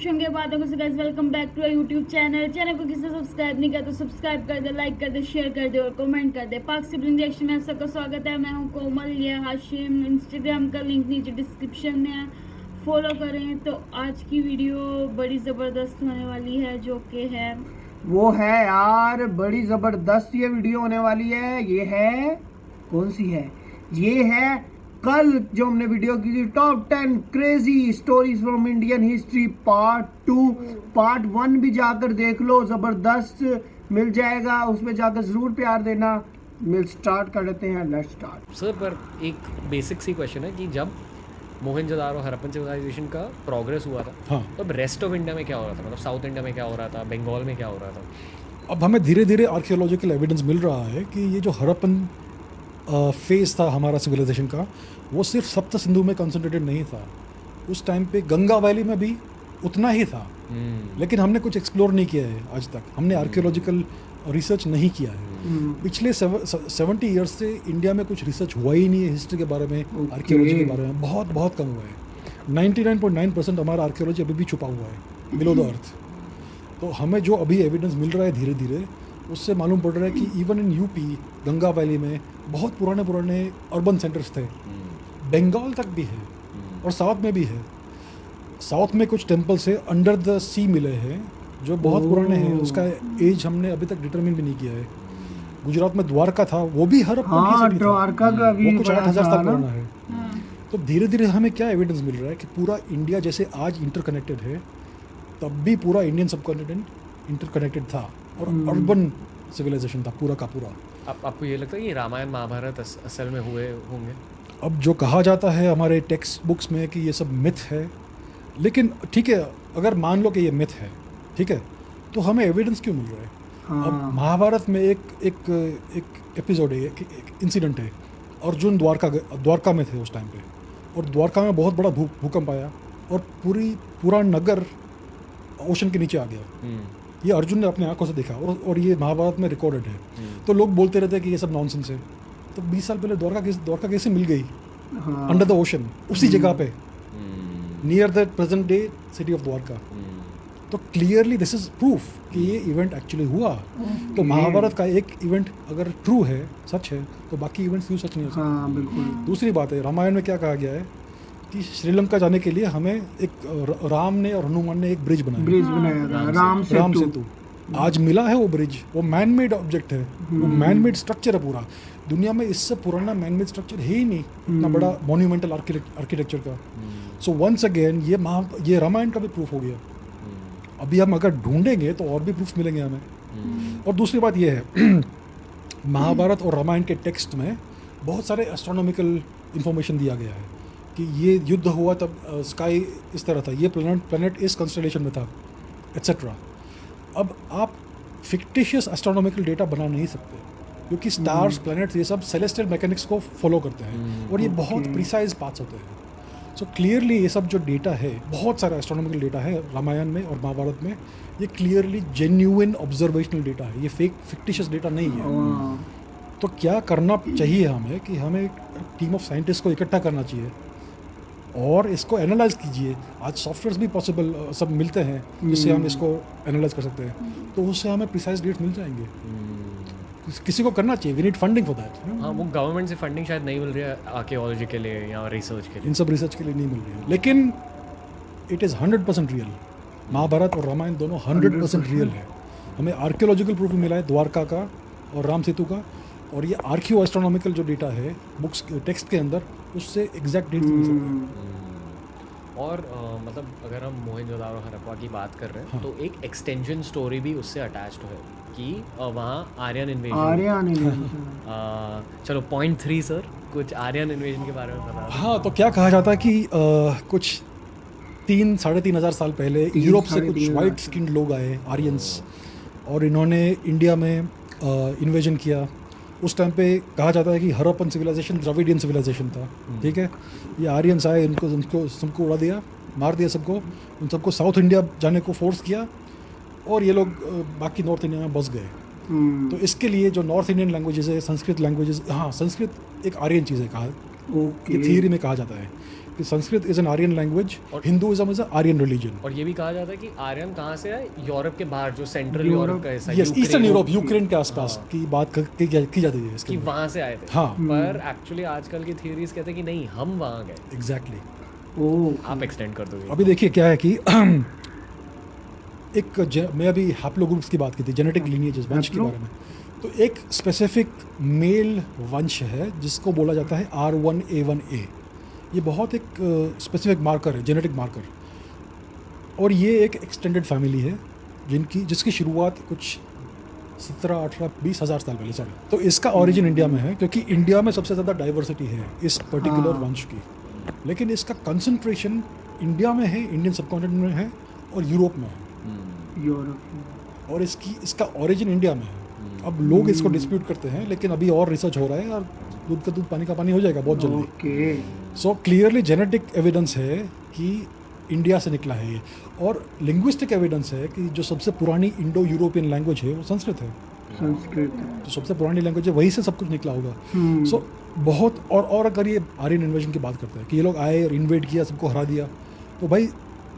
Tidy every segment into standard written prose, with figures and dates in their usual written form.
खुश होंगे बातों को। Guys welcome back to YouTube channel को किसी सब्सक्राइब नहीं किया तो सब्सक्राइब कर दे, लाइक कर दे, शेयर कर दे और कमेंट कर दे। पाक सिबलिंग रिएक्शन में आप सबका स्वागत है। मैं हूं कोमल, ये हाशिम। इंस्टाग्राम का लिंक नीचे डिस्क्रिप्शन में है, फॉलो करें। तो आज की वीडियो बड़ी ज़बरदस्त होने वाली है, जो कि है वो है यार, बड़ी ज़बरदस्त ये वीडियो होने वाली है। ये है, कौन सी है? ये है कल जो हमने वीडियो की थी, top 10 crazy stories from Indian history part 2। Part 1 भी जाकर देख लो, ज़बरदस्त मिल जाएगा, उसमें जाकर ज़रूर प्यार देना। स्टार्ट कर लेते हैं, लेट्स स्टार्ट। सर, पर एक बेसिक सी क्वेश्चन है कि जब मोहनजोदारो हड़प्पन सिविलाइजेशन का प्रोग्रेस हुआ था, हाँ, तब रेस्ट ऑफ इंडिया में क्या हो रहा था? मतलब साउथ इंडिया में क्या हो रहा था, बंगाल में क्या हो रहा था? अब हमें धीरे धीरे आर्कियोलॉजिकल एविडेंस मिल रहा है कि ये जो हड़प्पन फेज था हमारा सिविलाइजेशन का, वो सिर्फ सप्त सिंधु में कंसंट्रेटेड नहीं था। उस टाइम पे गंगा वैली में भी उतना ही था, लेकिन हमने कुछ एक्सप्लोर नहीं किया है आज तक। हमने आर्कियोलॉजिकल रिसर्च नहीं किया है। पिछले 70 ईयर्स से इंडिया में कुछ रिसर्च हुआ ही नहीं है हिस्ट्री के बारे में, आर्कियोलॉजी के बारे में बहुत कम हुआ है। 99.9% हमारा आर्कियोलॉजी अभी भी छुपा हुआ है बिलो द अर्थ। तो हमें जो अभी एविडेंस मिल रहा है धीरे धीरे, उससे मालूम पड़ रहा है कि even in UP Ganga valley में बहुत पुराने अर्बन सेंटर्स थे। बंगाल तक भी है और साउथ में भी है। साउथ में कुछ टेम्पल्स है अंडर द सी मिले हैं जो बहुत पुराने हैं। उसका एज हमने अभी तक डिटरमिन भी नहीं किया है। गुजरात में द्वारका था, वो भी हड़प्पन ही द्वारका का भी वो कुछ 8000 साल ना? पुराना है। तो धीरे धीरे हमें क्या एविडेंस मिल रहा है कि पूरा इंडिया जैसे आज इंटरकनेक्टेड है, तब भी पूरा इंडियन सबकॉन्टिनेंट इंटरकनेक्टेड था और अर्बन सिविलाइजेशन था पूरा का पूरा। आपको ये लगता है कि रामायण महाभारत असल में हुए होंगे? अब जो कहा जाता है हमारे टेक्स्ट बुक्स में कि ये सब मिथ है, लेकिन ठीक है, अगर मान लो कि ये मिथ है, ठीक है, तो हमें एविडेंस क्यों मिल रहा है? अब महाभारत में एक एपिसोड है, एक इंसिडेंट है। अर्जुन द्वारका में थे उस टाइम पे, और द्वारका में बहुत बड़ा भूकंप आया और पूरा नगर ओशन के नीचे आ गया। ये अर्जुन ने अपने आंखों से देखा और ये महाभारत में रिकॉर्डेड है। तो लोग बोलते रहते हैं कि ये सब नॉनसेंस है। तो 20 साल पहले द्वारका कैसे मिल गई अंडर द ओशन, उसी जगह पे, near the present day city of Dwarka? तो क्लियरली दिस इज प्रूफ कि ये इवेंट एक्चुअली हुआ। तो महाभारत का एक इवेंट अगर ट्रू है, सच है, तो बाकी इवेंट्स क्यों सच नहीं हो सकते? हाँ, बिल्कुल। दूसरी बात है, रामायण में क्या कहा गया है कि श्रीलंका जाने के लिए हमें एक राम ने और हनुमान ने एक ब्रिज बनाया था, राम सेतु। आज मिला है वो ब्रिज, वो मैन मेड ऑब्जेक्ट है, वो मैन मेड स्ट्रक्चर है पूरा। दुनिया में इससे पुराना मैन मेड स्ट्रक्चर है ही नहीं, इतना बड़ा मॉन्यूमेंटल आर्किटेक्चर का। सो वंस अगेन ये रामायण का भी प्रूफ हो गया। अभी हम अगर ढूंढेंगे तो और भी प्रूफ मिलेंगे हमें। और दूसरी बात ये है, महाभारत और रामायण के टेक्स्ट में बहुत सारे एस्ट्रोनॉमिकल इंफॉर्मेशन दिया गया है कि ये युद्ध हुआ तब स्काई इस तरह था, ये प्लैनेट इस कंस्टलेशन में था, एट्सेट्रा। अब आप फिक्टिशियस एस्ट्रोनॉमिकल डेटा बना नहीं सकते, क्योंकि स्टार्स, प्लैनेट्स, ये सब सेलेस्टियल मैकेनिक्स को फॉलो करते हैं और ये बहुत प्रिसाइज पाथ्स होते हैं। सो क्लियरली ये सब जो डेटा है, बहुत सारा एस्ट्रोनॉमिकल डेटा है रामायण में और महाभारत में, ये क्लियरली जेन्युइन ऑब्जर्वेशनल डेटा है, ये फिक्टिशियस डेटा नहीं है। तो क्या करना चाहिए हमें कि हमें एक टीम ऑफ साइंटिस्ट को इकट्ठा करना चाहिए और इसको एनालाइज कीजिए। आज सॉफ्टवेयर्स भी पॉसिबल सब मिलते हैं जिससे हम इसको एनालाइज कर सकते हैं, तो उससे हमें प्रिसाइज डेट्स मिल जाएंगे। किसी को करना चाहिए, we need funding for that. हाँ, वो गवर्नमेंट से फंडिंग शायद नहीं मिल रही है आर्कियोलॉजी के लिए या रिसर्च के लिए। इन सब रिसर्च के लिए नहीं मिल रही है, लेकिन इट इज़ 100% रियल। महाभारत और रामायण दोनों 100% रियल है। हमें आर्कियोलॉजिकल प्रूफ मिला है द्वारका का और राम सेतु का, और ये आर्कियो एस्ट्रोनॉमिकल जो डेटा है बुक्स टेक्स्ट के अंदर, उससे एग्जैक्ट डेट्स मिल सकते हैं। और मतलब अगर हम मोहनजोदारो हड़प्पा की बात कर रहे हैं, हाँ। तो एक एक्सटेंशन स्टोरी भी उससे अटैच्ड है कि वहाँ आर्यन इन्वेजन। चलो पॉइंट 3 सर, कुछ आर्यन इन्वेजन के बारे में बता। हाँ, तो क्या कहा जाता है कि कुछ 3-3,500 साल पहले यूरोप से कुछ वाइट स्किन्ड लोग आए, आर्यंस, और इन्होंने इंडिया में इन्वेजन किया। उस टाइम पे कहा जाता है कि हड़प्पन सिविलाइजेशन द्रविडियन सिविलाइजेशन था, ठीक है। ये आर्यंस आए, उनको सबको उड़ा दिया, मार दिया सबको, उन सबको साउथ इंडिया जाने को फोर्स किया और ये लोग बाकी नॉर्थ इंडिया में बस गए। तो इसके लिए जो नॉर्थ इंडियन लैंग्वेजेस है, संस्कृत लैंग्वेजेस, हाँ, संस्कृत एक आर्यन चीज़ है, कहा ये थियरी में कहा जाता है कि Sanskrit is an Aryan language, Hinduism is a Aryan religion. और ये भी कहा जाता है कि आर्यन कहाँ से है, यूरोप के बाहर, जो सेंट्रल यूरोप का हिस्सा, यस, ईस्टर्न यूरोप, यूक्रेन के हाँ। आसपास की बात की जाती है इसके कि अंदर। वहाँ से आए थे। हाँ। पर एक्चुअली आजकल की थियरीज कहते हैं कि नहीं, हम वहाँ गए। एग्जैक्टली। ओह आप एक्सटेंड कर दोगे? अभी देखिए क्या है कि मैं अभी हैप्लोग्रुप्स की बात की थी, जेनेटिक लीनिएजेस, वंश के बारे में। तो एक स्पेसिफिक मेल वंश है जिसको बोला जाता है R1A1A। ये बहुत एक स्पेसिफिक मार्कर है, जेनेटिक मार्कर, और ये एक एक्सटेंडेड फैमिली है जिसकी शुरुआत कुछ 17, 18, 20 हज़ार साल पहले, सॉरी। तो इसका ओरिजिन इंडिया में है, क्योंकि इंडिया में सबसे ज़्यादा डाइवर्सिटी है इस पर्टिकुलर हाँ। वंश की। लेकिन इसका कंसंट्रेशन इंडिया में है, इंडियन सबकॉन्टिनेंट में है और यूरोप में है, यूरोप। और इसका ओरिजिन इंडिया में है। अब लोग इसको डिस्प्यूट करते हैं, लेकिन अभी और रिसर्च हो रहा है, और दूध का दूध पानी का पानी हो जाएगा बहुत जल्दी। Okay. So clearly genetic evidence है कि इंडिया से निकला है ये, और लिंग्विस्टिक एविडेंस है कि जो सबसे पुरानी इंडो यूरोपियन लैंग्वेज है वो संस्कृत है। संस्कृत। जो सबसे पुरानी लैंग्वेज है वहीं से सब कुछ निकला होगा। सो बहुत, और अगर ये आर्यन इन्वेजन की बात करते हैं कि ये लोग आए और इन्वेड किया, सबको हरा दिया, तो भाई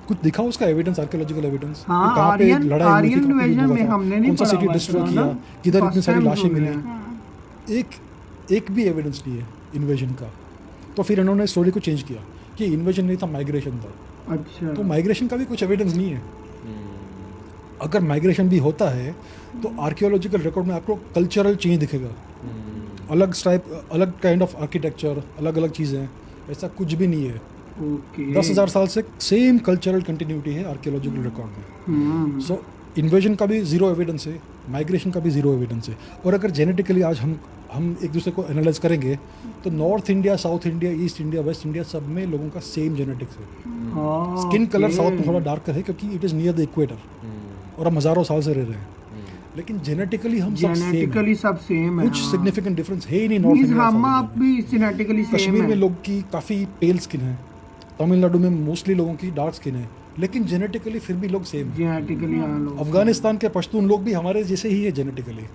कुछ दिखाओ उसका एविडेंस, आर्कियोलॉजिकल एविडेंस। हाँ, कहाँ पे आर्यन- लड़ाई हुई थी, आर्यन कहाँ पे युद्ध इन्वेजन हुआ में था, हमने नहीं कौन सा पढ़ा सिटी हुआ डिस्ट्रॉय था किया, ना? किधर First इतनी सारी time लाशें सुन मिली, रहे हैं। एक भी एविडेंस नहीं है इन्वेजन का। तो फिर इन्होंने स्टोरी को चेंज किया कि इन्वेजन नहीं था, माइग्रेशन था। अच्छा। तो माइग्रेशन का भी कुछ एविडेंस नहीं है। अगर माइग्रेशन भी होता है तो आर्कियोलॉजिकल रिकॉर्ड में आपको कल्चरल चेंज दिखेगा, अलग टाइप, अलग काइंड ऑफ आर्किटेक्चर, अलग अलग चीज़ें, ऐसा कुछ भी नहीं है। ओके। 10,000 साल से सेम कल्चरल कंटिन्यूटी है आर्कियोलॉजिकल रिकॉर्ड में। सो इन्वेजन का भी ज़ीरो एविडेंस है, माइग्रेशन का भी ज़ीरो एविडेंस है। और अगर जेनेटिकली आज हम एक दूसरे को एनालाइज करेंगे तो north India, south India, east India, waste India, सब में लोगों का सेम जेनेटिक्स है। स्किन कलर साउथ में थोड़ा डार्कर है क्योंकि it is near the equator, और हम हज़ारों साल से रह रहे हैं, लेकिन जेनेटिकली हम सब सेम जेनेटिकली सब सेम है। कुछ सिग्निफिकेंट डिफरेंस है ही नहीं नॉर्थ मींस इंडिया। हम आप भी जेनेटिकली सेम कश्मीर है। में लोग की काफ़ी पेल स्किन है, तमिलनाडु में मोस्टली लोगों की डार्क स्किन है, लेकिन जेनेटिकली फिर भी लोग सेम है। जेनेटिकली हाँ लोग। अफगानिस्तान के पश्तून लोग भी हमारे जैसे ही है जेनेटिकली,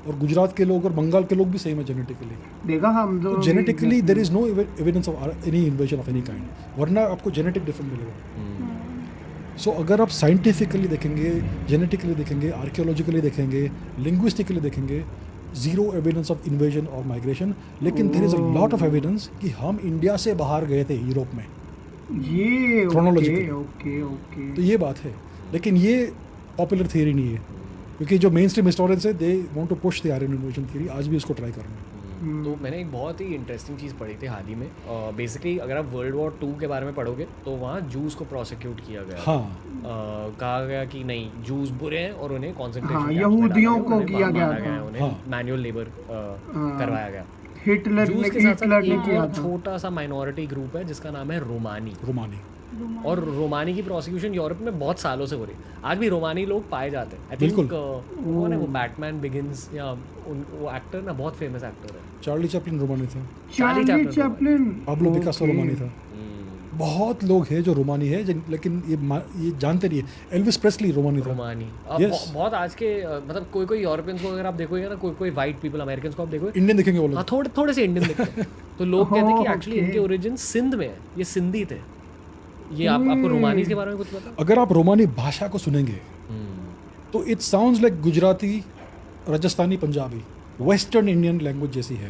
और गुजरात के लोग और बंगाल के लोग भी सेम है जेनेटिकली। देखा हम तो तो genetically there is no evidence of any invasion of any kind, वरना आपको जेनेटिक डिफरेंस मिलेगा। सो अगर आप साइंटिफिकली देखेंगे, जेनेटिकली देखेंगे, आर्कियोलॉजिकली देखेंगे, लिंग्विस्टिकली देखेंगे, जीरो एविडेंस ऑफ इन्वेजन और माइग्रेशन। लेकिन there is a lot of evidence कि हम इंडिया से बाहर गए थे यूरोप में, ये Chronologically. Okay okay. तो ये बात है। लेकिन ये पॉपुलर थियरी नहीं है, क्योंकि जो मेन स्ट्रीम हिस्टोरियंस है they want to push the Aryan invasion theory, आज भी उसको ट्राई कर रहे हैं। तो मैंने एक बहुत ही इंटरेस्टिंग चीज़ पढ़ी थी हाल ही में। बेसिकली अगर आप वर्ल्ड वॉर 2 के बारे में पढ़ोगे तो वहाँ जूस को प्रोसिक्यूट किया गया। हाँ, कहा गया कि नहीं, जूस बुरे हैं और उन्हें कॉन्सेंट्रेशन हाँ, यहूदियों को किया गया था। उन्हें हाँ। मैनुअल लेबर करवाया गया। हिटलर जूस ने के साथ हिटलर साथ ने एक किया और था। छोटा सा माइनॉरिटी ग्रुप है जिसका नाम है रोमानी। रोमानी। और रोमानी की प्रोसिक्यूशन यूरोप में बहुत सालों से हो रही है। आज भी रोमानी लोग पाए जाते हैं। आई थिंक बिल्कुल। कौन है वो, बैटमैन बिगिंस या वो एक्टर ना, बहुत फेमस एक्टर है। चार्ली चैपलिन रोमानी था, चार्ली चैपलिन। पाब्लो पिकासो रोमानी था। बहुत लोग हैं जो रोमानी है, लेकिन ये जानते नहीं है। एल्विस प्रेस्ली रोमानी था। रोमानी Yes. बहुत आज के मतलब कोई यूरोपियंस को अगर आप देखोगे ना, कोई वाइट पीपल, अमेरिकन को आप देखोगे, इंडियन देखेंगे वो हाँ लोग। थोड़े से इंडियन दिखते हैं। तो लोग कहते हैं कि एक्चुअली Okay. इनके ओरिजिन सिंध में है, ये सिंधी थे। ये आपको रोमानी के बारे में कुछ पता? अगर आप रोमानी भाषा को सुनेंगे तो it sounds like Gujarati, Rajasthani, Punjabi, western Indian language जैसी है।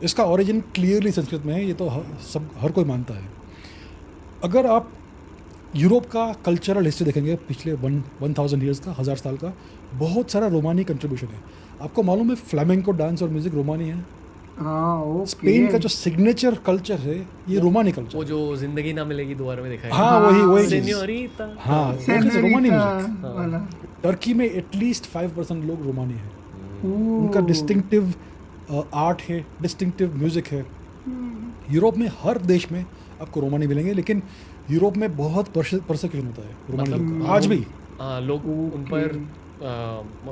इसका ओरिजिन क्लियरली संस्कृत में है, ये तो हर कोई मानता है। अगर आप यूरोप का कल्चरल हिस्ट्री देखेंगे पिछले 1000 ईयर्स का, 1000 साल का, बहुत सारा रोमानी कंट्रीब्यूशन है। आपको मालूम है फ्लैमेंको डांस और म्यूजिक रोमानी है। हाँ ओके। स्पेन का जो सिग्नेचर कल्चर है ये रोमानी कल्चर। वो जो जिंदगी ना मिलेगी दोबारा में दिखाया। हाँ, वही चीज़। सेन्योरिटा। हाँ, रोमानी म्यूजिक। सेनोरिटा वाला। टर्की में एटलीस्ट 5% लोग रोमानी है। ओह। उनका डिस्टिंक्टिव आर्ट है, डिस्टिंक्टिव म्यूजिक है। यूरोप में हर देश में आपको रोमानी मिलेंगे, लेकिन यूरोप में बहुत परसिक्यूशन होता है रोमानी लोग का। आज भी लोग उन पर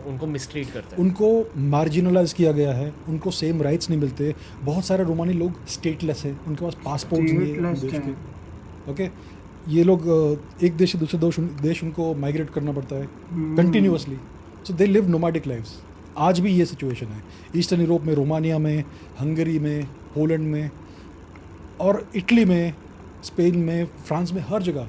उनको मिसट्रीट करते हैं। उनको मार्जिनलाइज किया गया है, उनको सेम राइट्स नहीं मिलते। बहुत सारे रोमानी लोग स्टेटलेस है, उनके पास पासपोर्ट नहीं है Stateless देश है। के। ओके, ये लोग एक देश से दूसरे देश उनको माइग्रेट करना पड़ता है continuously. So they live nomadic lives. आज भी ये सिचुएशन है ईस्टर्न यूरोप में, रोमानिया में, हंगरी में, पोलैंड में और इटली में, स्पेन में, फ्रांस में, हर जगह।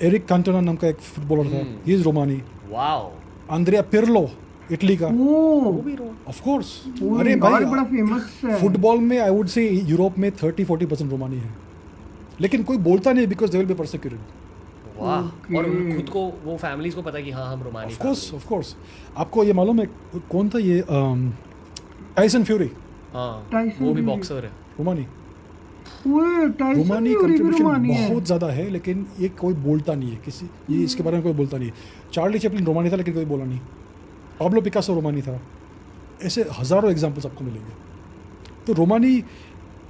एरिक कांटोना नाम का एक फुटबॉलर था, he is रोमानी। Wow, Andrea Pirlo Italy का, ओ ऑफ कोर्स। ओ, अरे यार भाई, बड़ा फेमस है। फुटबॉल में आई वुड से यूरोप में 30-40% रोमानी है, लेकिन कोई बोलता नहीं because they will be persecuted. वाह। Okay. और खुद को वो फैमिलीज को पता है कि हाँ हम रोमानी ऑफ कोर्स। आपको ये मालूम है कौन था ये टाइसन फ्यूरी? हाँ, टाइसन वो भी फ्यूरी। बॉक्सर है। रोमानी। ओए टाइसन रोमानी फ्यूरी भी कंट्रीब्यूशन रोमानी है। बहुत ज़्यादा है, लेकिन ये कोई बोलता नहीं है किसी, ये इसके बारे में कोई बोलता नहीं है। चार्ली चैपलिन रोमानी था लेकिन कोई बोला नहीं। पाब्लो पिकासो रोमानी था। ऐसे हज़ारों एग्जाम्पल्स आपको मिलेंगे। तो रोमानी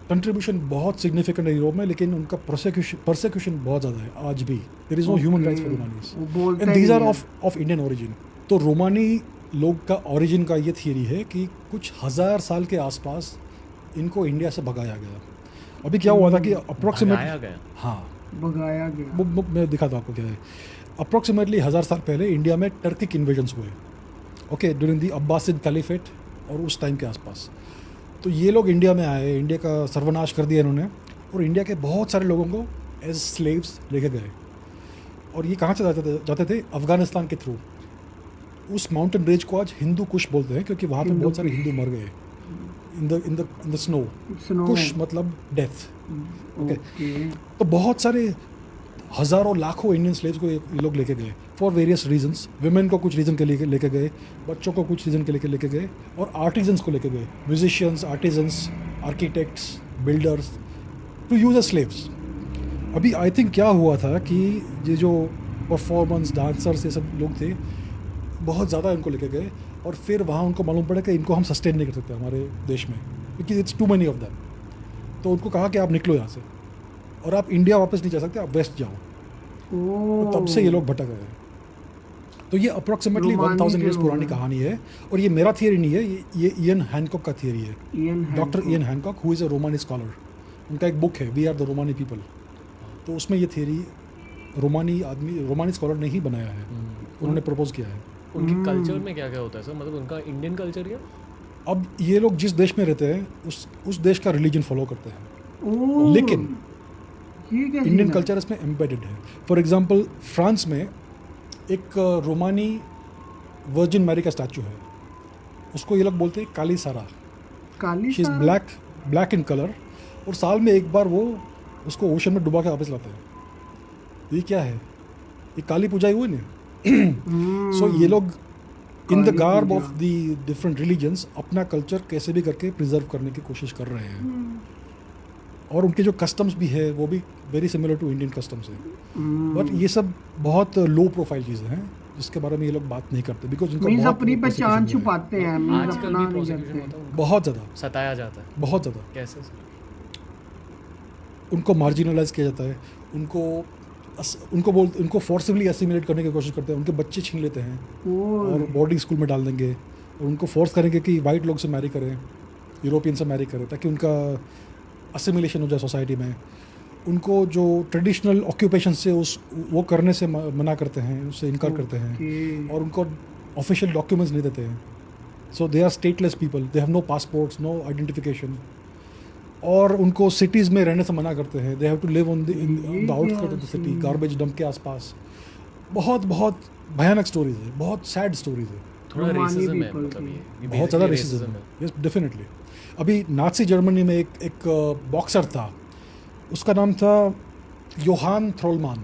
कंट्रीब्यूशन बहुत सिग्निफिकेंट है यूरोप में, लेकिन उनका परसिक्यूशन बहुत ज़्यादा है आज भी। There is no human rights for वो रोमानीज बोलते एंड दीज ही आर हैं। Of Indian origin. तो रोमानी लोग का ओरिजिन का ये थियरी है कि कुछ 1000 साल के आसपास इनको इंडिया से भगाया गया। अभी क्या हुआ था कि भगाया अप्रोक्सीमेट, गया। हाँ भगाया गया। वो मैं दिखाता हूँ आपको क्या है। अप्रोक्सीमेटली 1000 साल पहले इंडिया में टर्किक इन्वेजन्स हुए, okay, during the Abbasid caliphate, और उस टाइम के आसपास। तो ये लोग इंडिया में आए, इंडिया का सर्वनाश कर दिया इन्होंने, और इंडिया के बहुत सारे लोगों को एज स्लेव्स लेके गए। और ये कहाँ से जाते थे? अफ़गानिस्तान के थ्रू। उस माउंटेन रेंज को आज हिंदू कुश बोलते हैं, क्योंकि वहाँ पे बहुत सारे हिंदू मर गए इन द स्नो। स्नो कुश मतलब डेथ। ओके। तो बहुत सारे हज़ारों लाखों इंडियन स्लेव्स को ये लोग लेके गए फॉर वेरियस रीजंस। विमेन को कुछ रीज़न के लिए लेके गए, बच्चों को कुछ रीज़न के लिए लेके गए, और आर्टिजन्स को लेके गए, musicians, artisans, architects, builders, to use as slaves. अभी आई थिंक क्या हुआ था कि ये जो परफॉर्मेंस डांसर्स ये सब लोग थे, बहुत ज़्यादा इनको लेके गए, और फिर वहाँ उनको मालूम पड़ा कि इनको हम सस्टेन नहीं कर सकते हमारे देश में, क्योंकि it's too many of them. तो उनको कहा कि आप निकलो यहाँ से, और आप इंडिया वापस नहीं जा सकते, आप वेस्ट जाओ। तो तब से ये लोग भटक गए। तो ये अप्रोक्सीमेटली 1000 ईयर्स पुरानी कहानी है, और ये मेरा थियरी नहीं है, ये इयन हैनकॉक का थियरी है। Doctor Ian Hancock, who is a Romani scholar, उनका एक बुक है we are the Romani people. तो उसमें ये थियरी रोमानी स्कॉलर ने ही बनाया है, उन्होंने प्रपोज किया है। उनके कल्चर में क्या क्या होता है सर? मतलब उनका इंडियन कल्चर क्या? अब ये लोग जिस देश में रहते हैं उस देश का रिलीजन फॉलो करते हैं, लेकिन इंडियन कल्चर इसमें एम्बेडेड है। फॉर एग्जांपल फ्रांस में एक रोमानी वर्जिन मैरी का स्टैचू है, उसको ये लोग बोलते हैं काली सारा। She is black in colour, और साल में एक बार वो उसको ओशन में डुबा के वापस लाते हैं। ये क्या है? ये काली पूजा ही हुई ना। सो ये लोग in the garb of the different religions अपना कल्चर कैसे भी करके प्रिजर्व करने की कोशिश कर रहे हैं, और उनके जो कस्टम्स भी है वो भी very similar to Indian customs है। बट ये सब बहुत लो प्रोफाइल चीज़ें हैं जिसके बारे में ये लोग बात नहीं करते, बिकॉज उनका अपनी पहचान छुपाते हैं। आजकल भी प्रोसिक्यूशन होता है, बहुत ज़्यादा सताया जाता है, बहुत ज़्यादा। कैसे सर? उनको मार्जिनलाइज किया जाता है, उनको फोर्सिबली एसिमिलेट करने की कोशिश करते हैं, उनके बच्चे छीन लेते हैं और बोर्डिंग स्कूल में डाल देंगे, और उनको फोर्स करेंगे कि वाइट लोग से मैरी करें, यूरोपियन से मैरी करें, ताकि उनका असिमिलेशन हो जाए सोसाइटी में। उनको जो ट्रेडिशनल ऑक्यूपेशन से वो करने से मना करते हैं, उससे इनकार करते हैं, और उनको ऑफिशियल डॉक्यूमेंट्स नहीं देते हैं। So they are stateless people, they have no passports, no identification, और उनको सिटीज़ में रहने से मना करते हैं। They have to live on the outskirt of the city, garbage dump के आसपास। बहुत बहुत भयानक स्टोरीज है, बहुत सैड स्टोरीज है। थोड़ा रेसिज्म है, मतलब ये बहुत ज़्यादा रेसिज्म है, यस डेफिनेटली। अभी नाज़ी जर्मनी में एक बॉक्सर था, उसका नाम था योहान थ्रोलमान।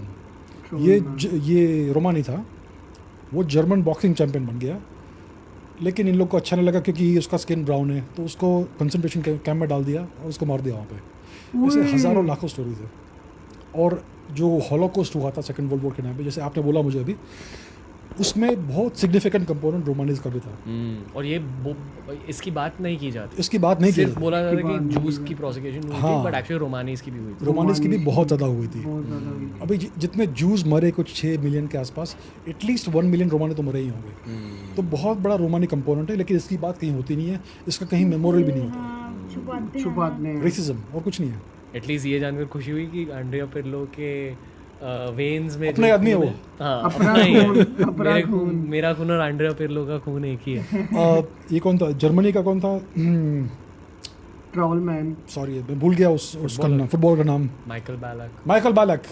ये रोमानी था, वो जर्मन बॉक्सिंग चैंपियन बन गया, लेकिन इन लोग को अच्छा नहीं लगा क्योंकि उसका स्किन ब्राउन है, तो उसको कंसंट्रेशन कैंप में डाल दिया और उसको मार दिया वहाँ पे। ऐसे हज़ारों लाखों स्टोरीज है। और जो हॉलोकॉस्ट हुआ था सेकंड वर्ल्ड वॉर के टाइम पे, जैसे आपने बोला मुझे अभी, उसमें बहुत सिग्निफिकेंट कंपोनेंट रोमानीज का भी था। और ये इसकी बात नहीं की जाती, इसकी बात नहीं की सिर्फ जाती। बोला जाता है कि जूस की प्रोसिक्यूशन हुई थी, बट एक्चुअली रोमानीज की भी हुई थी। रोमानीज की भी बहुत ज़्यादा हुई थी। अभी जितने जूस मरे, कुछ 6 मिलियन के आसपास, एटलीस्ट 1 मिलियन रोमानी तो मरे ही होंगे। तो बहुत बड़ा रोमानी कंपोनेंट है, लेकिन इसकी बात कहीं होती नहीं है, इसका कहीं मेमोरियल भी नहीं होता। छुपाते हैं रेसिज्म और कुछ नहीं है। एटलीस्ट ये जानकर खुशी हुई कि आंड्रिया पिर्लो के वेन्स में अपने आदमी है वो। हाँ, अपना ही है। मेरा खून और आंड्रिया पिर्लो का खून एक ही है। ये कौन था? जर्मनी का कौन था? Crawl man. सॉरी मैं भूल गया उसका नाम, फुटबॉल का नाम। Michael Ballack. Michael Ballack.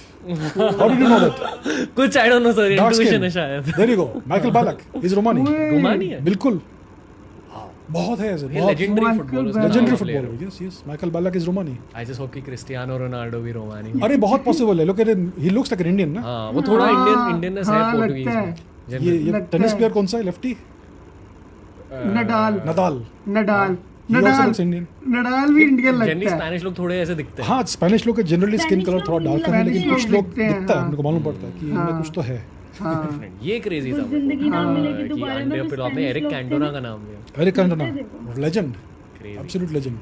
How did you know that? कुछ I don't know sir, intuition है शायद। There you go, Michael Ballack is Romani. Romani है बिल्कुल, बहुत है ऐसे, बहुत legendary footballer. Legendary footballer. Yes yes, Michael Ballack is Romani. I just hope कि क्रिस्टियानो रोनाल्डो भी रोमानी। अरे बहुत पॉसिबल है, look at he looks like an Indian ना। हां, वो थोड़ा इंडियननेस है पोर्टुगीज में। ये टेनिस प्लेयर कौन सा है, lefty? Nadal. Nadal. Nadal He also Nadal looks Indian. Nadal भी इंडियन जनरली लगता है। स्पेनिश लोग थोड़े ऐसे दिखते हैं। हाँ, स्पेनिश लोग का जनरली स्किन कलर थोड़ा डार्क है, लेकिन कुछ लोग दिखते हैं, दिखता है, हाँ। हमको मालूम पड़ता है कि इनमें कुछ तो है। हाँ ये क्रेजी था। जिंदगी ना मिलेगी कि दोबारा में अंडे भी पे आपने स्पेनिश एरिक लोग थे कैंटोना ना। का नाम लिया। Eric Cantona, legend, crazy. Absolute legend.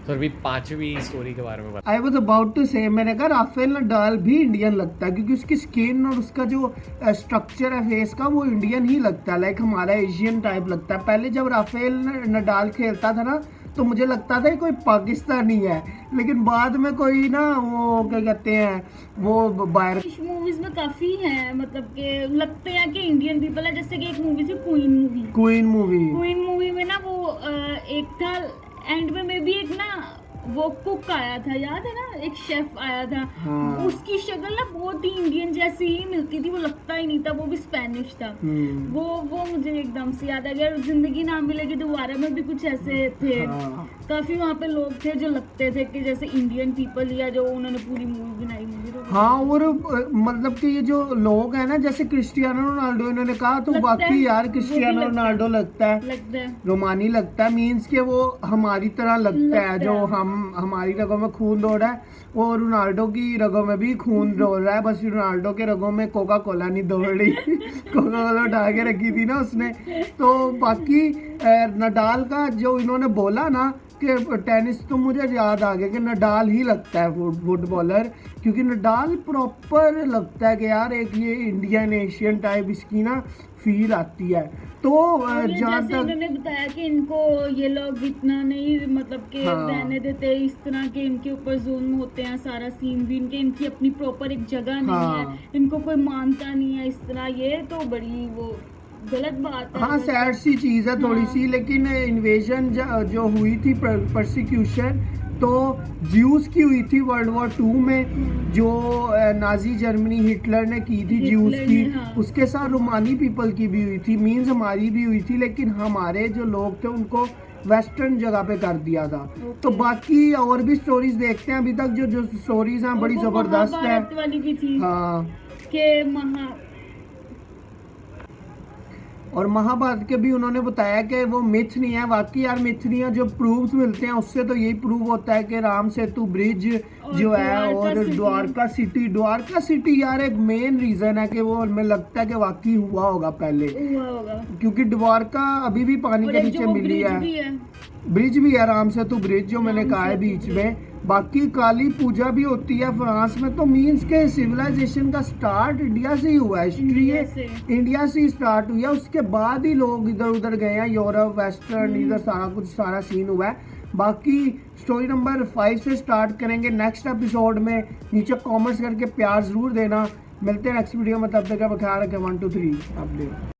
Sir भी पांचवी स्टोरी के बारे में बता। आई वॉज अबाउट टू से, मैंने कहा राफेल नडाल भी इंडियन लगता है क्योंकि उसकी स्किन और उसका जो स्ट्रक्चर है फेस का वो इंडियन ही लगता है, लाइक हमारा एशियन टाइप लगता है। पहले जब राफेल नडाल खेलता था ना तो मुझे लगता था कोई पाकिस्तानी है, लेकिन बाद में कोई ना वो क्या कहते हैं वो बाहर मूवीज में काफी है, मतलब के लगते हैं कि इंडियन पीपल है। जैसे कि एक मूवी थी क्वीन मूवी में ना वो एक था एंड में भी एक ना वो कुक आया था, याद है ना, एक शेफ आया था। हाँ। उसकी शक्ल ना बहुत ही इंडियन जैसी ही मिलती थी, वो लगता ही नहीं था वो भी स्पेनिश था। वो मुझे एकदम से याद आ गया। जिंदगी ना मिलेगी दोबारा में भी कुछ ऐसे थे। हाँ। काफी वहाँ पे लोग थे जो लगते थे कि जैसे इंडियन पीपल या जो उन्होंने पूरी मूवी बनाई मुझे तो हाँ, और मतलब कि ये जो लोग हैं ना जैसे क्रिस्टियानो रोनाल्डो, इन्होंने कहा तो लगता बाकी है, यार वो भी क्रिस्टियानो लगता है। रोनाल्डो लगता है, रोमानी लगता है, मीन्स के वो हमारी तरह लगता है। जो हमारी रगों में खून दौड़ रहा है वो रोनाल्डो की रगों में भी खून दौड़ रहा है, बस रोनाल्डो के रगों में कोका कोला नहीं दौड़ रही। कोका कोला उठा के रखी थी ना उसने। तो बाकी नडाल का जो इन्होंने बोला ना कि टेनिस, तो मुझे याद आ गया कि नडाल ही लगता है फुटबॉलर, क्योंकि नडाल प्रॉपर लगता है कि यार एक ये इंडियन एशियन टाइप इसकी ना फील आती है। तो जहाँ जैसे तक इन्होंने बताया कि इनको ये लोग इतना नहीं मतलब कि हाँ। रहने देते, इस तरह के इनके ऊपर जुल्म होते हैं, सारा सीन भी इनके, इनकी अपनी प्रॉपर एक जगह नहीं हाँ। है, इनको कोई मानता नहीं है इस तरह, ये तो बड़ी वो गलत बात है। हाँ, सैड सी चीज़ है थोड़ी सी, लेकिन इन्वेजन जो हुई थी, परसिक्यूशन तो ज्यूस की हुई थी वर्ल्ड वॉर 2 में, जो नाजी जर्मनी हिटलर ने की थी ज्यूस की, हाँ। उसके साथ रोमानी पीपल की भी हुई थी, मीन्स हमारी भी हुई थी, लेकिन हमारे जो लोग थे उनको वेस्टर्न जगह पे कर दिया था। तो बाकी और भी स्टोरीज देखते हैं, अभी तक जो स्टोरीज हैं बड़ी वो जबरदस्त है। महाभारत वाली भी थी हाँ, कि और महाभारत के भी उन्होंने बताया कि वो मिथ नहीं है, वाकई यार मिथ नहीं है, जो प्रूफ्स मिलते हैं उससे तो यही प्रूव होता है कि राम सेतु ब्रिज जो है और द्वारका सिटी यार एक मेन रीजन है कि वो हमें लगता है कि वाकई हुआ होगा पहले, हुआ होगा। क्योंकि द्वारका अभी भी पानी और के एक नीचे जो वो मिली ब्रिज भी है, ब्रिज भी है, राम सेतु ब्रिज जो मैंने कहा है बीच में। बाकी काली पूजा भी होती है फ्रांस में, तो मीन्स के सिविलाइजेशन का स्टार्ट इंडिया से ही हुआ है, हिस्ट्री इंडिया से ही स्टार्ट हुआ है, उसके बाद ही लोग इधर उधर गए हैं, यूरोप वेस्टर्न इधर सारा सीन हुआ है। बाकी स्टोरी नंबर 5 से स्टार्ट करेंगे नेक्स्ट एपिसोड में, नीचे कॉमेंट्स करके प्यार जरूर देना। मिलते हैं नेक्स्ट वीडियो में, तब तक का ख्याल रखें। 1 2 3 अपडेट।